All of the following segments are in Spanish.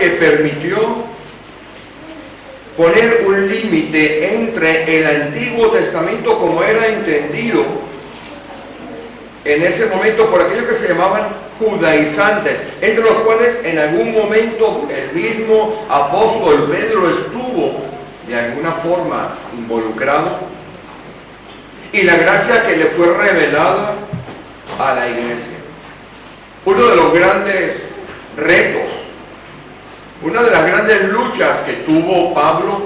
que permitió poner un límite entre el Antiguo Testamento como era entendido en ese momento por aquellos que se llamaban judaizantes, entre los cuales en algún momento el mismo apóstol Pedro estuvo de alguna forma involucrado, y la gracia que le fue revelada a la iglesia. Uno de los grandes retos, una de las grandes luchas que tuvo Pablo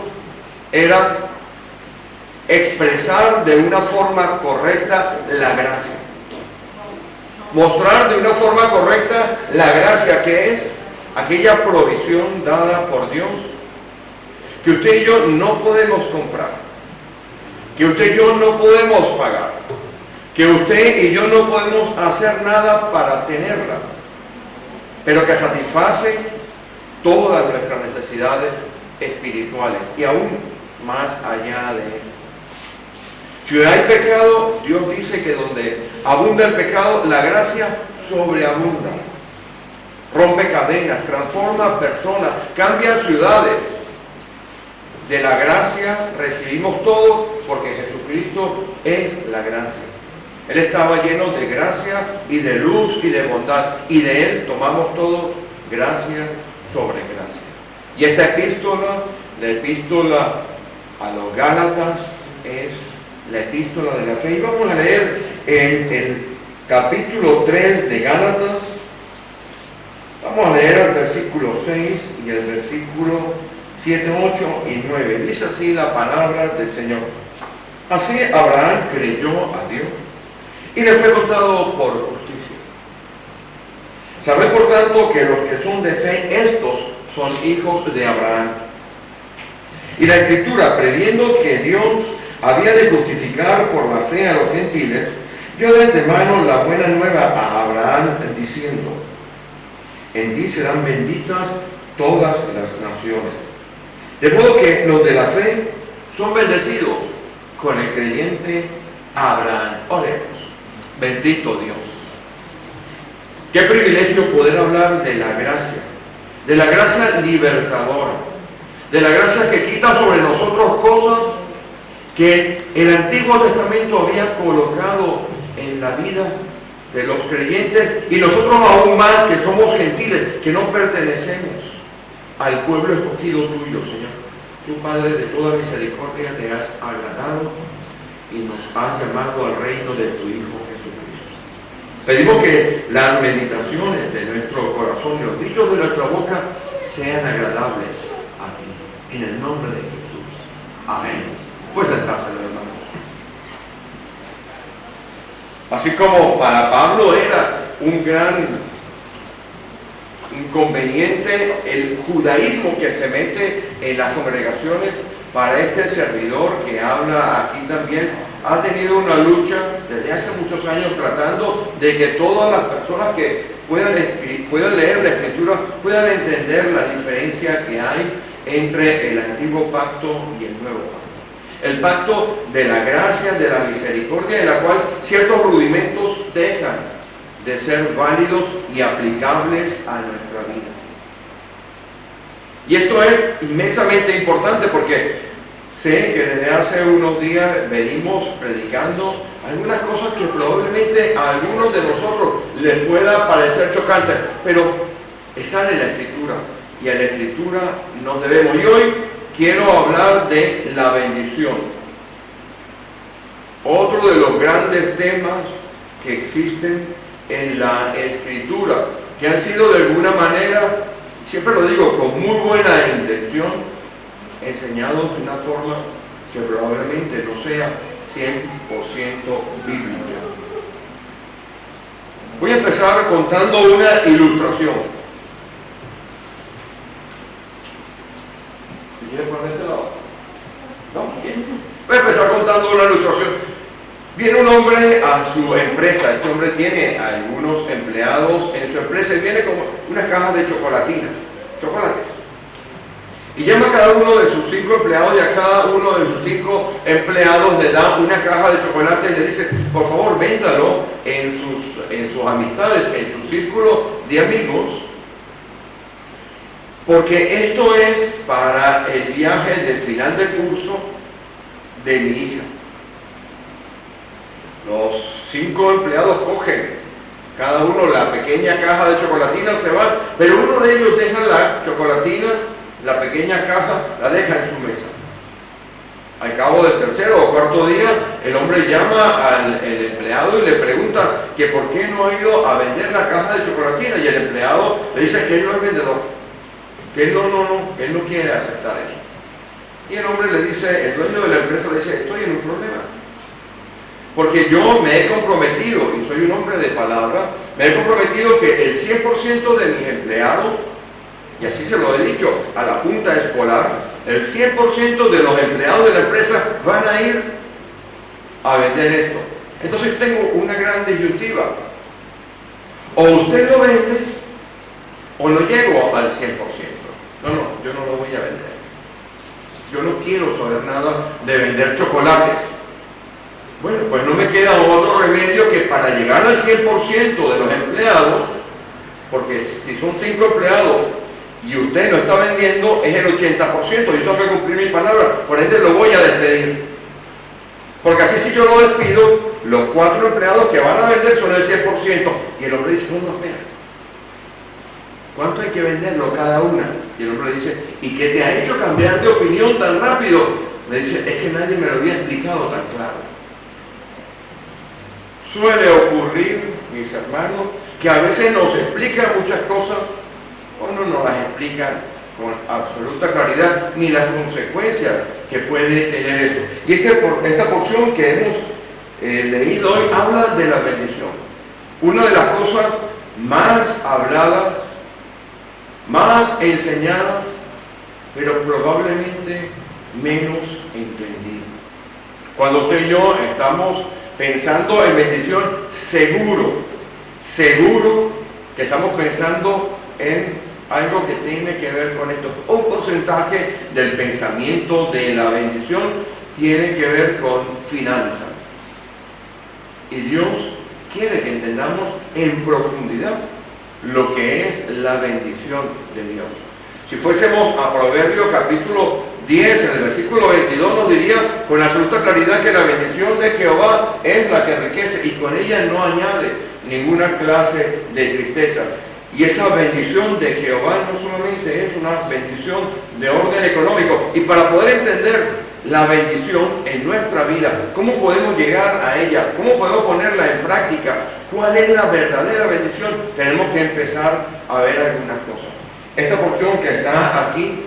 era expresar de una forma correcta la gracia. Mostrar de una forma correcta la gracia, que es aquella provisión dada por Dios, que usted y yo no podemos comprar, que usted y yo no podemos pagar, que usted y yo no podemos hacer nada para tenerla, pero que satisface todas nuestras necesidades espirituales y aún más allá de eso. Si hay pecado, Dios dice que donde abunda el pecado, la gracia sobreabunda. Rompe cadenas, transforma personas, cambia ciudades. De la gracia recibimos todo porque Jesucristo es la gracia. Él estaba lleno de gracia y de luz y de bondad, y de Él tomamos todo gracia sobre gracia. Y esta epístola, la epístola a los Gálatas, es la epístola de la fe. Y vamos a leer en el capítulo 3 de Gálatas. Vamos a leer el versículo 6 y el versículo 7, 8 y 9. Dice así la palabra del Señor. Así Abraham creyó a Dios y le fue contado por justicia. Sabed por tanto que los que son de fe, estos son hijos de Abraham. Y la Escritura, previendo que Dios había de justificar por la fe a los gentiles, dio de antemano la buena nueva a Abraham, diciendo: en ti serán benditas todas las naciones. De modo que los de la fe son bendecidos con el creyente Abraham. Oremos. Bendito Dios. Qué privilegio poder hablar de la gracia libertadora, de la gracia que quita sobre nosotros cosas que el Antiguo Testamento había colocado en la vida de los creyentes, y nosotros aún más que somos gentiles, que no pertenecemos al pueblo escogido tuyo, Señor. Tú, Padre de toda misericordia, te has agradado y nos has llamado al reino de tu Hijo Jesucristo. Pedimos que las meditaciones de nuestro corazón y los dichos de nuestra boca sean agradables a ti, en el nombre de Jesús. Amén. Puede sentarse, hermanos. Así como para Pablo era un gran inconveniente el judaísmo que se mete en las congregaciones, para este servidor que habla aquí también, ha tenido una lucha desde hace muchos años tratando de que todas las personas que puedan leer la Escritura puedan entender la diferencia que hay entre el antiguo pacto y el nuevo pacto. El pacto de la gracia, de la misericordia, en la cual ciertos rudimentos dejan de ser válidos y aplicables a nuestra vida. Y esto es inmensamente importante porque sé que desde hace unos días venimos predicando algunas cosas que probablemente a algunos de nosotros les pueda parecer chocantes, pero están en la Escritura, y a la Escritura nos debemos. Y hoy quiero hablar de la bendición. Otro de los grandes temas que existen en la Escritura, que han sido de alguna manera, siempre lo digo con muy buena intención, enseñados de una forma que probablemente no sea 100% bíblica. Voy a empezar contando una ilustración. ¿Quieres poner este lado? No, bien. Voy a empezar contando una ilustración. Viene un hombre a su empresa. Este hombre tiene algunos empleados en su empresa y viene con unas cajas de chocolates. Y llama a cada uno de sus 5 empleados, y a cada uno de sus 5 empleados le da una caja de chocolate y le dice: por favor, véndalo en sus amistades, en su círculo de amigos. Porque esto es para el viaje de final de curso de mi hija. Los 5 empleados cogen cada uno la pequeña caja de chocolatinas, se van, pero uno de ellos deja las chocolatinas, la pequeña caja, la deja en su mesa. Al cabo del tercero o cuarto día, el hombre llama al empleado y le pregunta que por qué no ha ido a vender la caja de chocolatinas, y el empleado le dice que él no es vendedor, que él él no quiere aceptar eso. Y el hombre le dice, el dueño de la empresa le dice, estoy en un problema. Porque yo me he comprometido, y soy un hombre de palabra, me he comprometido que el 100% de mis empleados, y así se lo he dicho a la junta escolar, el 100% de los empleados de la empresa van a ir a vender esto. Entonces tengo una gran disyuntiva. O usted lo vende, o no llego al 100%. No, yo no lo voy a vender. Yo no quiero saber nada de vender chocolates. Bueno, pues no me queda otro remedio que para llegar al 100% de los empleados, porque si son 5 empleados y usted no está vendiendo, es el 80%, yo tengo que cumplir mi palabra, por ende lo voy a despedir. Porque así si yo lo despido, los 4 empleados que van a vender son el 100%. Y el hombre dice, no, espera, ¿cuánto hay que venderlo cada una? Y el hombre dice, ¿y qué te ha hecho cambiar de opinión tan rápido? Me dice, es que nadie me lo había explicado tan claro. Suele ocurrir, mis hermanos, que a veces nos explican muchas cosas o no nos las explican con absoluta claridad, ni las consecuencias que puede tener eso. Y esta porción que hemos leído hoy habla de la bendición. Una de las cosas más habladas, más enseñadas, pero probablemente menos entendidas. Cuando usted y yo estamos pensando en bendición, seguro que estamos pensando en algo que tiene que ver con esto. Un porcentaje del pensamiento de la bendición tiene que ver con finanzas. Y Dios quiere que entendamos en profundidad lo que es la bendición de Dios. Si fuésemos a Proverbios capítulo 10, en el versículo 22 nos diría con absoluta claridad que la bendición de Jehová es la que enriquece y con ella no añade ninguna clase de tristeza. Y esa bendición de Jehová no solamente es una bendición de orden económico. Y para poder entender la bendición en nuestra vida, cómo podemos llegar a ella, cómo podemos ponerla en práctica, cuál es la verdadera bendición, tenemos que empezar a ver algunas cosas. Esta porción que está aquí,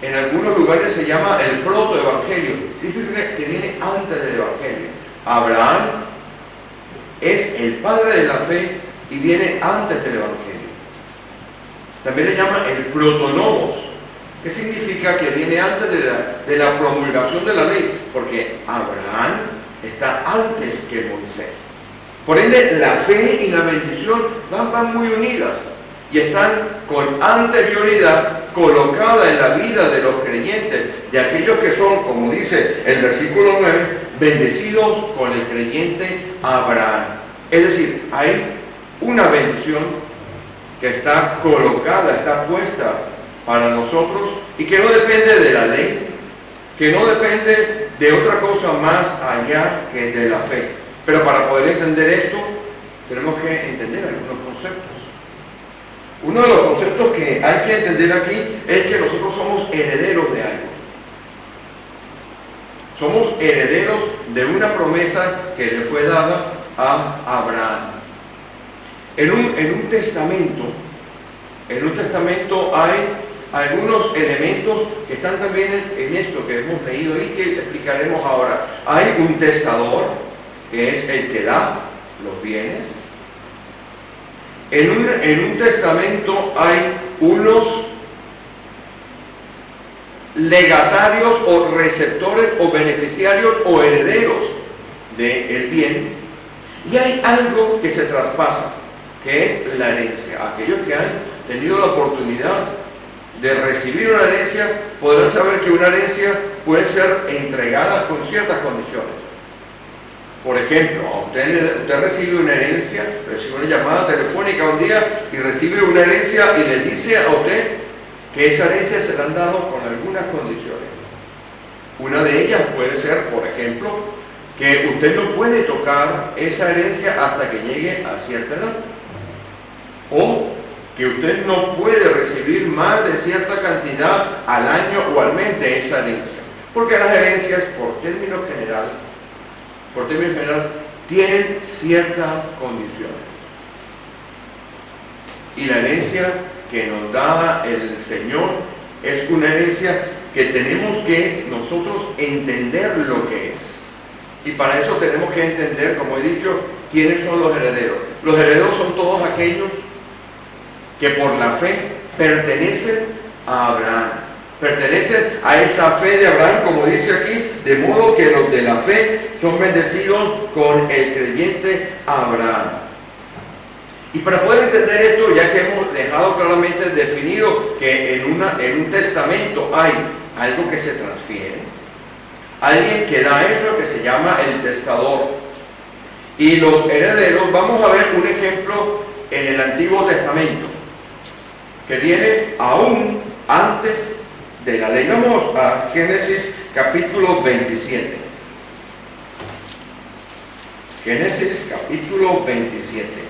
en algunos lugares se llama el protoevangelio. Significa que viene antes del evangelio. Abraham es el padre de la fe y viene antes del evangelio. También le llama el protonomos, que significa que viene antes de la promulgación de la ley, porque Abraham está antes que Moisés. Por ende, la fe y la bendición van muy unidas y están con anterioridad colocada en la vida de los creyentes, de aquellos que son, como dice el versículo 9, bendecidos con el creyente Abraham. Es decir, hay una bendición que está colocada, está puesta para nosotros y que no depende de la ley, que no depende de otra cosa más allá que de la fe. Pero para poder entender esto, tenemos que entender algunos conceptos. Uno de los conceptos que hay que entender aquí es que nosotros somos herederos de algo. Somos herederos de una promesa que le fue dada a Abraham. En un testamento hay algunos elementos que están también en esto que hemos leído y que explicaremos ahora. Hay un testador, que es el que da los bienes. En un testamento hay unos legatarios o receptores o beneficiarios o herederos del bien. Y hay algo que se traspasa, que es la herencia. Aquellos que han tenido la oportunidad de recibir una herencia podrán saber que una herencia puede ser entregada con ciertas condiciones. Por ejemplo, usted recibe una herencia, recibe una llamada telefónica un día y recibe una herencia y le dice a usted que esa herencia se la han dado con algunas condiciones. Una de ellas puede ser, por ejemplo, que usted no puede tocar esa herencia hasta que llegue a cierta edad. O que usted no puede recibir más de cierta cantidad al año o al mes de esa herencia. Porque las herencias, por término general, tienen ciertas condiciones. Y la herencia que nos da el Señor es una herencia que tenemos que nosotros entender lo que es. Y para eso tenemos que entender, como he dicho, quiénes son los herederos. Los herederos son todos aquellos que por la fe pertenecen a Abraham. Pertenecen a esa fe de Abraham, como dice aquí, de modo que los de la fe son bendecidos con el creyente Abraham. Y para poder entender esto, ya que hemos dejado claramente definido que en un testamento hay algo que se transfiere, alguien que da eso que se llama el testador. Y los herederos, vamos a ver un ejemplo en el Antiguo Testamento, que viene aún antes de la ley. Vamos a Génesis capítulo 27. Génesis capítulo 27.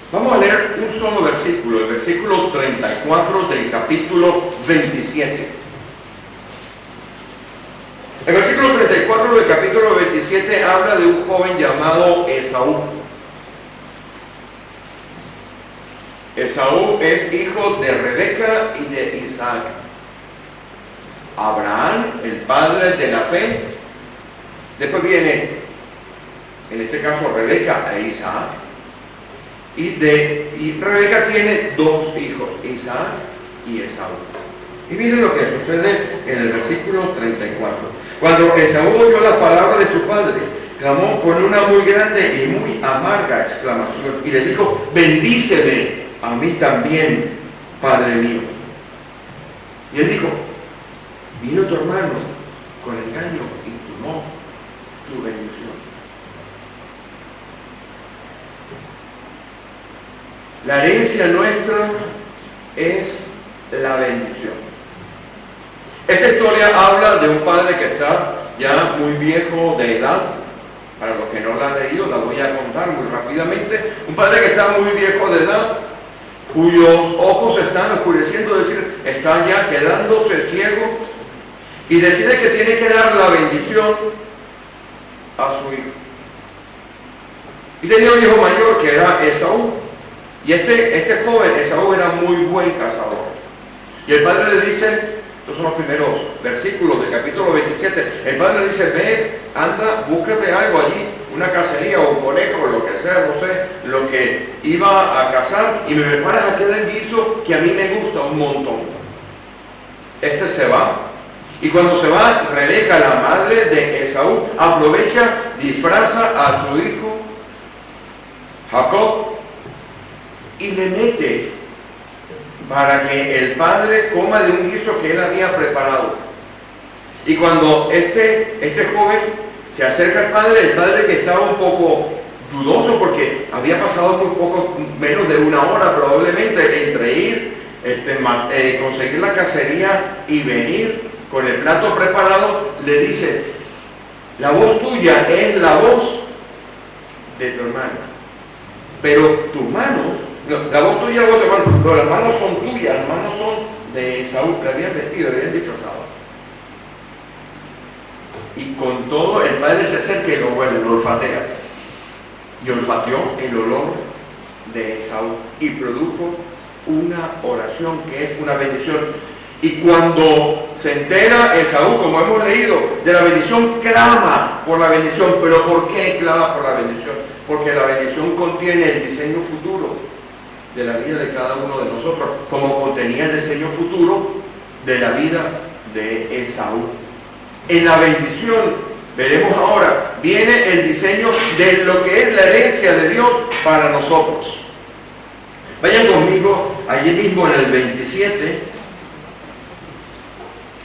Vamos a leer un solo versículo, el versículo 34 del capítulo 27. El versículo 34 del capítulo 27 habla de un joven llamado Esaú. Esaú es hijo de Rebeca y de Isaac. Abraham, el padre de la fe. Después viene, en este caso, Rebeca e Isaac. Y Rebeca tiene dos hijos, Isaac y Esaú. Y miren lo que sucede en el versículo 34. Cuando Esaú oyó la palabra de su padre, clamó con una muy grande y muy amarga exclamación y le dijo: bendíceme a mí también, padre mío. Y él dijo: vino tu hermano con engaño y tomó tu bendición. La herencia nuestra es la bendición. Esta historia habla de un padre que está ya muy viejo de edad. Para los que no la han leído, la voy a contar muy rápidamente. Un padre que está muy viejo de edad, cuyos ojos se están oscureciendo, es decir, está ya quedándose ciego, y decide que tiene que dar la bendición a su hijo. Y tenía un hijo mayor que era Esaú. Y este joven, Esaú, era muy buen cazador. Y el padre le dice, estos son los primeros versículos del capítulo 27, el padre le dice: ve, anda, búscate algo allí, una cacería o un conejo, lo que sea, no sé, lo que iba a cazar, y me preparas aquel guiso que a mí me gusta un montón. Este se va. Y cuando se va, Rebeca, la madre de Esaú, aprovecha, disfraza a su hijo Jacob y le mete para que el padre coma de un guiso que él había preparado. Y cuando este joven se acerca al padre, el padre, que estaba un poco dudoso porque había pasado muy poco, menos de una hora probablemente, entre ir, conseguir la cacería y venir con el plato preparado, le dice: la voz tuya es la voz de tu hermano, pero tus manos, la voz tuya es la voz de tu hermano, pero las manos son tuyas, las manos son de Esaú. Le habían vestido, le habían disfrazado. Y con todo, el padre se acerca y lo huele, lo olfatea. Y olfateó el olor de Esaú y produjo una oración que es una bendición. Y cuando se entera Esaú, como hemos leído, de la bendición, clama por la bendición. ¿Pero por qué clama por la bendición? Porque la bendición contiene el diseño futuro de la vida de cada uno de nosotros, como contenía el diseño futuro de la vida de Esaú. En la bendición, veremos ahora, viene el diseño de lo que es la herencia de Dios para nosotros. Vayan conmigo allí mismo en el 27,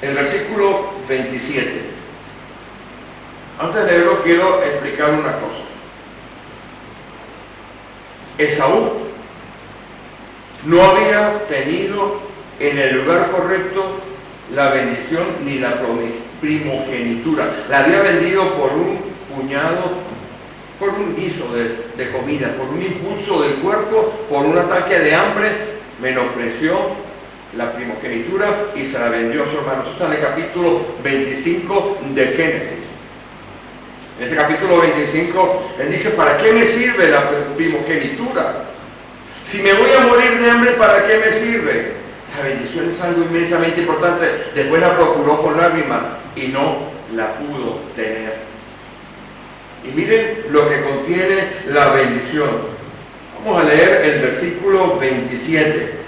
el versículo 27. Antes de leerlo quiero explicar una cosa. Esaú no había tenido en el lugar correcto la bendición ni la primogenitura. La había vendido por un puñado, por un guiso de comida, por un impulso del cuerpo, por un ataque de hambre, menospreció la primogenitura y se la vendió a su hermano. Eso está en el capítulo 25 de Génesis. En ese capítulo 25, él dice, ¿para qué me sirve la primogenitura? Si me voy a morir de hambre, ¿para qué me sirve? La bendición es algo inmensamente importante. Después la procuró con lágrimas y no la pudo tener. Y miren lo que contiene la bendición. Vamos a leer el versículo 27.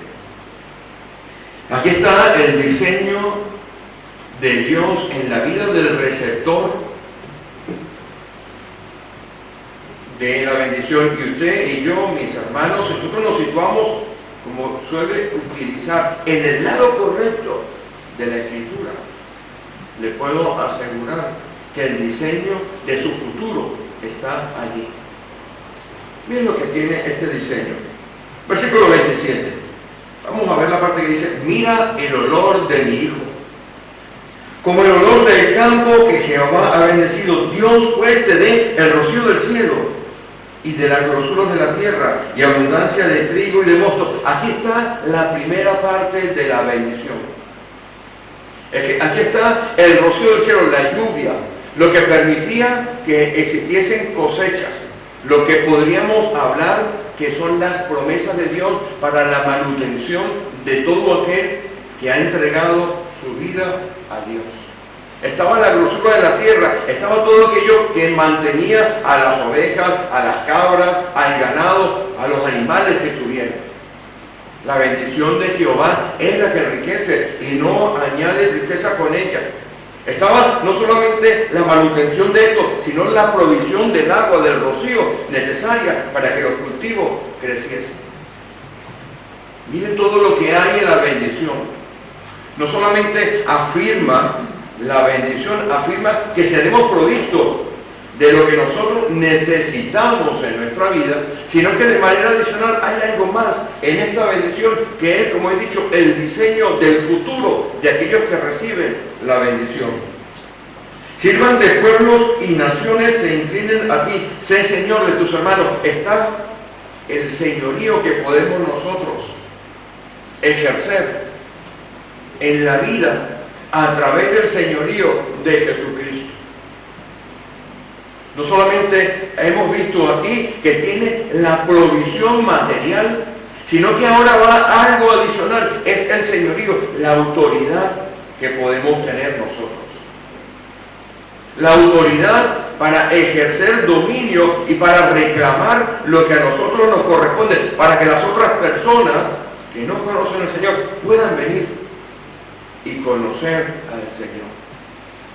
Aquí está el diseño de Dios en la vida del receptor de la bendición. Y usted y yo, mis hermanos, nosotros nos situamos, como suele utilizar, en el lado correcto de la Escritura. Le puedo asegurar que el diseño de su futuro está allí. Miren lo que tiene este diseño. Versículo 27. Vamos a ver la parte que dice, mira el olor de mi hijo, como el olor del campo que Jehová ha bendecido. Dios pues te dé el rocío del cielo y de las grosuras de la tierra, y abundancia de trigo y de mosto. Aquí está la primera parte de la bendición. Es que aquí está el rocío del cielo, la lluvia, lo que permitía que existiesen cosechas, lo que podríamos hablar que son las promesas de Dios para la manutención de todo aquel que ha entregado su vida a Dios. Estaba la grosura de la tierra, estaba todo aquello que mantenía a las ovejas, a las cabras, al ganado, a los animales que tuvieran. La bendición de Jehová es la que enriquece y no añade tristeza con ella. Estaba no solamente la manutención de esto, sino la provisión del agua, del rocío necesaria para que los cultivos creciesen. Miren todo lo que hay en la bendición. No solamente afirma la bendición, afirma que seremos provistos de lo que nosotros necesitamos en nuestra vida, sino que de manera adicional hay algo más en esta bendición, que es, como he dicho, el diseño del futuro de aquellos que reciben la bendición. Sirvan de pueblos y naciones, se inclinen a ti, sé Señor de tus hermanos. Está el señorío que podemos nosotros ejercer en la vida a través del señorío de Jesucristo. No solamente hemos visto aquí que tiene la provisión material, sino que ahora va algo adicional, es el señorío, la autoridad que podemos tener nosotros. La autoridad para ejercer dominio y para reclamar lo que a nosotros nos corresponde, para que las otras personas que no conocen al Señor puedan venir y conocer al Señor.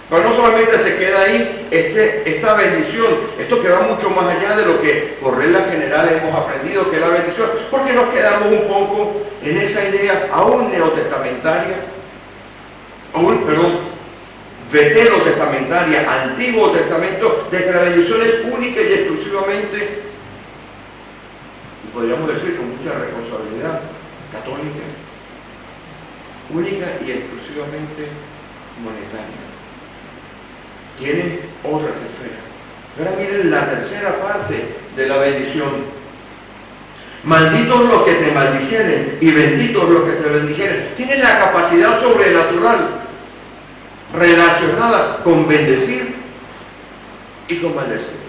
Pero no solamente se queda ahí esta bendición, esto que va mucho más allá de lo que por regla general hemos aprendido que es la bendición, porque nos quedamos un poco en esa idea aún neotestamentaria, veterotestamentaria, Antiguo Testamento, de que la bendición es única y exclusivamente, y podríamos decir con mucha responsabilidad, católica, única y exclusivamente monetaria. Tienen otras esferas. Ahora miren la tercera parte de la bendición. Malditos los que te maldijeren y benditos los que te bendijeren. Tienen la capacidad sobrenatural relacionada con bendecir y con maldecir.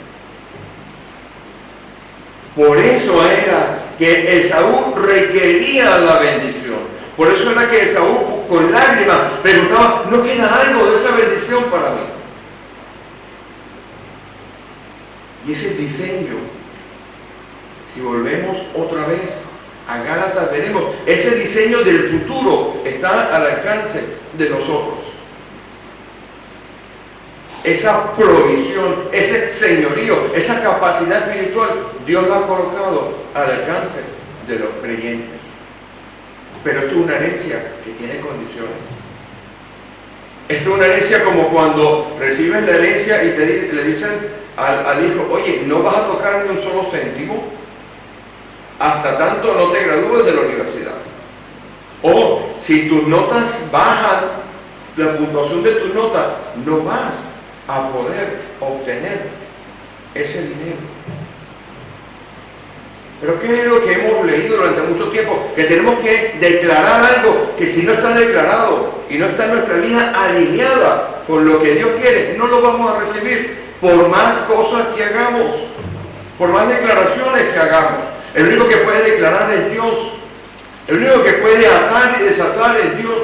Por eso era que Esaú requería la bendición. Por eso era que Esaú con lágrimas preguntaba, ¿no queda algo de esa bendición para mí? Y ese diseño, si volvemos otra vez a Gálatas, veremos, ese diseño del futuro está al alcance de nosotros. Esa provisión, ese señorío, esa capacidad espiritual, Dios la ha colocado al alcance de los creyentes. Pero esto es una herencia que tiene condiciones. Esto es una herencia como cuando recibes la herencia y le dicen al hijo, oye, no vas a tocar ni un solo céntimo hasta tanto no te gradúes de la universidad. O si tus notas bajan, la puntuación de tus notas, no vas a poder obtener ese dinero. Pero ¿qué es lo que hemos leído durante mucho tiempo? Que tenemos que declarar algo que si no está declarado y no está en nuestra vida alineada con lo que Dios quiere, no lo vamos a recibir por más cosas que hagamos, por más declaraciones que hagamos. El único que puede declarar es Dios. El único que puede atar y desatar es Dios.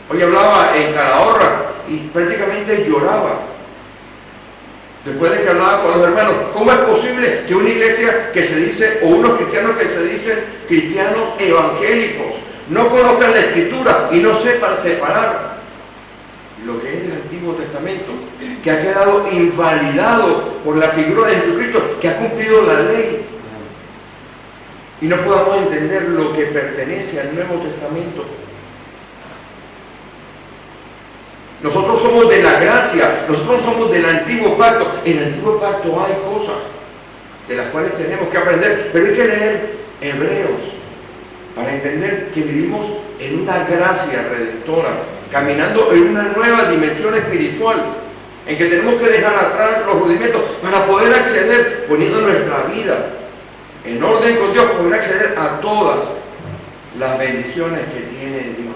Hoy hablaba en Calahorra y prácticamente lloraba. Después de que hablaba con los hermanos, ¿cómo es posible que una iglesia que se dice, o unos cristianos que se dicen cristianos evangélicos, no conozcan la Escritura y no sepan separar lo que es del Antiguo Testamento, que ha quedado invalidado por la figura de Jesucristo, que ha cumplido la ley, y no podamos entender lo que pertenece al Nuevo Testamento? Nosotros somos de la gracia, nosotros somos del Antiguo Pacto. En el Antiguo Pacto hay cosas de las cuales tenemos que aprender, pero hay que leer Hebreos para entender que vivimos en una gracia redentora, caminando en una nueva dimensión espiritual, en que tenemos que dejar atrás los rudimentos para poder acceder, poniendo nuestra vida en orden con Dios, poder acceder a todas las bendiciones que tiene Dios.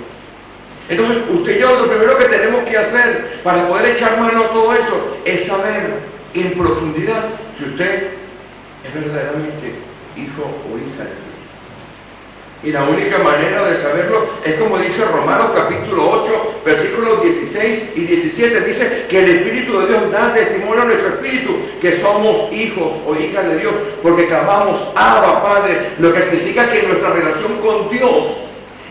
Entonces, usted y yo, lo primero que tenemos que hacer para poder echar mano a todo eso es saber en profundidad si usted es verdaderamente hijo o hija de Dios. Y la única manera de saberlo es como dice Romanos capítulo 8, versículos 16 y 17. Dice que el Espíritu de Dios da testimonio a nuestro espíritu que somos hijos o hijas de Dios, porque clamamos Abba, Padre, lo que significa que nuestra relación con Dios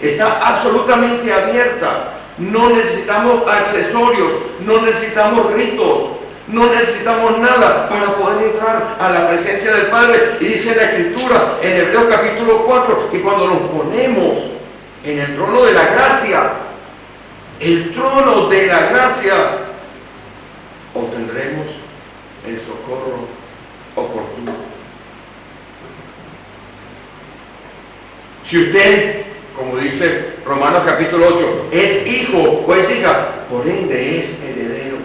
está absolutamente abierta. No necesitamos accesorios, no necesitamos ritos, no necesitamos nada para poder entrar a la presencia del Padre. Y dice la Escritura en Hebreos capítulo 4 que cuando nos ponemos en el trono de la gracia, el trono de la gracia, obtendremos el socorro oportuno. Si usted, como dice Romanos capítulo 8, es hijo o es hija, por ende es heredero.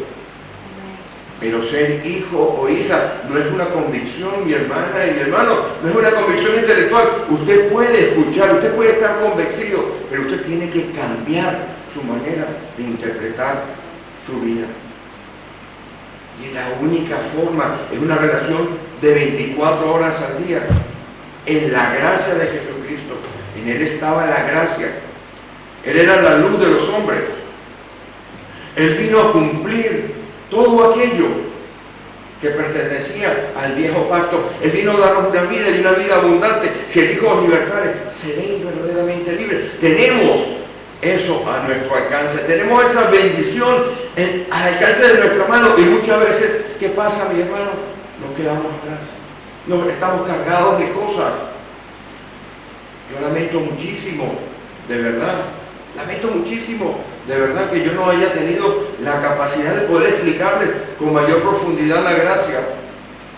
Pero ser hijo o hija no es una convicción, mi hermana y mi hermano, no es una convicción intelectual. Usted puede escuchar, usted puede estar convencido, pero usted tiene que cambiar su manera de interpretar su vida. Y la única forma es una relación de 24 horas al día, en la gracia de Jesucristo. En Él estaba la gracia. Él era la luz de los hombres. Él vino a cumplir todo aquello que pertenecía al viejo pacto. Él vino a darnos una vida y una vida abundante. Si elijo os libertare, seréis verdaderamente libres. Tenemos eso a nuestro alcance. Tenemos esa bendición al alcance de nuestra mano. Y muchas veces, ¿qué pasa, mi hermano? Nos quedamos atrás. Nos estamos cargados de cosas. Yo lamento muchísimo, de verdad, lamento muchísimo, de verdad, que yo no haya tenido la capacidad de poder explicarles con mayor profundidad la gracia.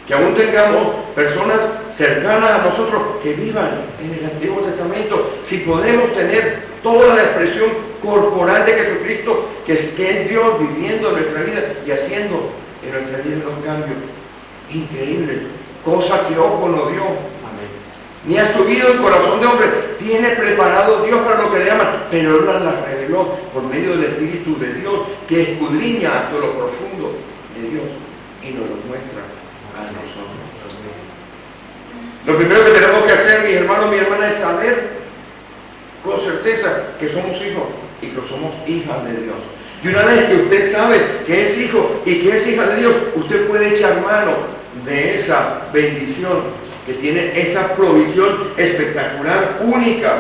Que aún tengamos personas cercanas a nosotros que vivan en el Antiguo Testamento. Si podemos tener toda la expresión corporal de Jesucristo, que es Dios viviendo en nuestra vida y haciendo en nuestra vida unos cambios increíbles, cosas que ojo no vio, ni ha subido el corazón de hombre, tiene preparado Dios para lo que le llaman, pero Él las reveló por medio del Espíritu de Dios, que escudriña hasta lo profundo de Dios y nos lo muestra a nosotros. Lo primero que tenemos que hacer, mis hermanos, mi hermana, es saber con certeza que somos hijos y que somos hijas de Dios. Y una vez que usted sabe que es hijo y que es hija de Dios, usted puede echar mano de esa bendición que tiene esa provisión espectacular, única,